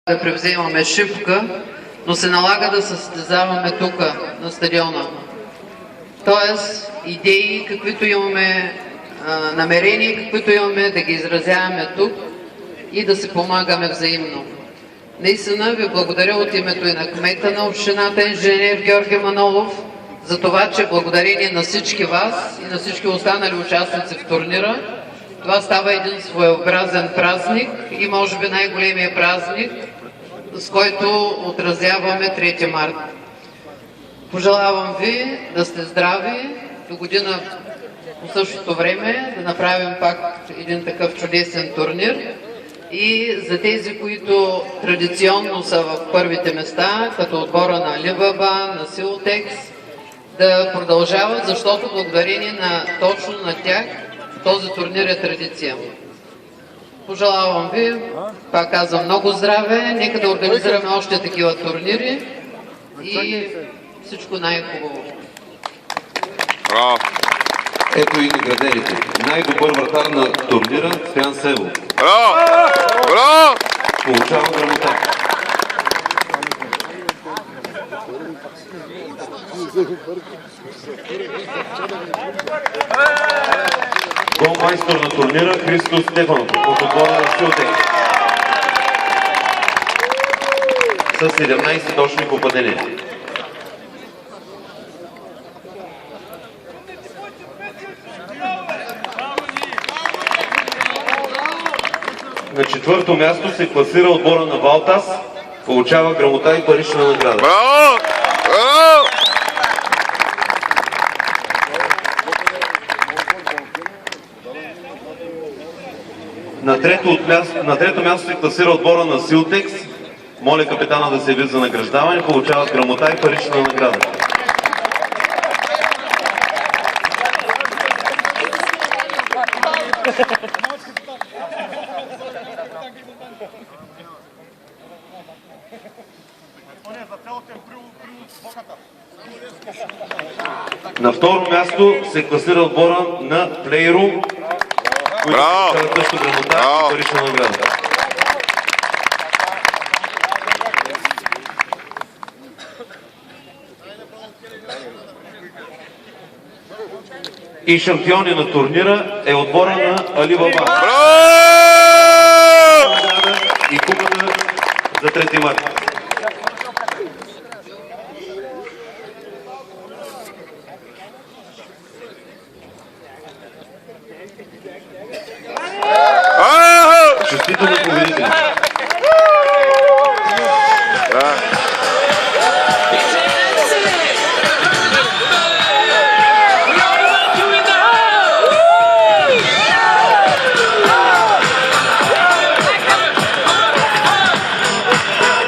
да превземаме Шипка, но се налага да състезаваме тук, на стадиона. Тоест, идеи, каквито имаме, намерения, каквито имаме, да ги изразяваме тук и да се помагаме взаимно. Наистина ви благодаря от името и на кмета на общината, инженер Георги Манолов, за това, че благодарение на всички вас и на всички останали участници в турнира, това става един своеобразен празник и може би най-големия празник, с който отразяваме 3 март. Пожелавам ви да сте здрави, до година по същото време да направим пак един такъв чудесен турнир. И за тези, които традиционно са в първите места, като отбора на Алибаба, на Силтекс, да продължават, защото благодарение точно на тях този турнир е традиция. Пожелавам ви, пак казвам, много здраве, нека да организираме още такива турнири и всичко най-хубаво. Ето и наградените. Най-добър вратар на турнира Стоян Сево. Получава грамота. Голмайстор на турнира Христо Стефанов от отбора на Силтекс с 17 точни попадения. На 4-то място се класира отбора на Валтас, получава грамота и парична награда. Браво! Браво! На трето място се класира отбора на Силтекс. Моля капитана да се яви за награждаване, получават грамота и парична награда. На второ място се класира отбора на Плейро, които получават също грамота и парична награда. И шампиони на турнира е отбора на Алибаба. И купата за 3 марта.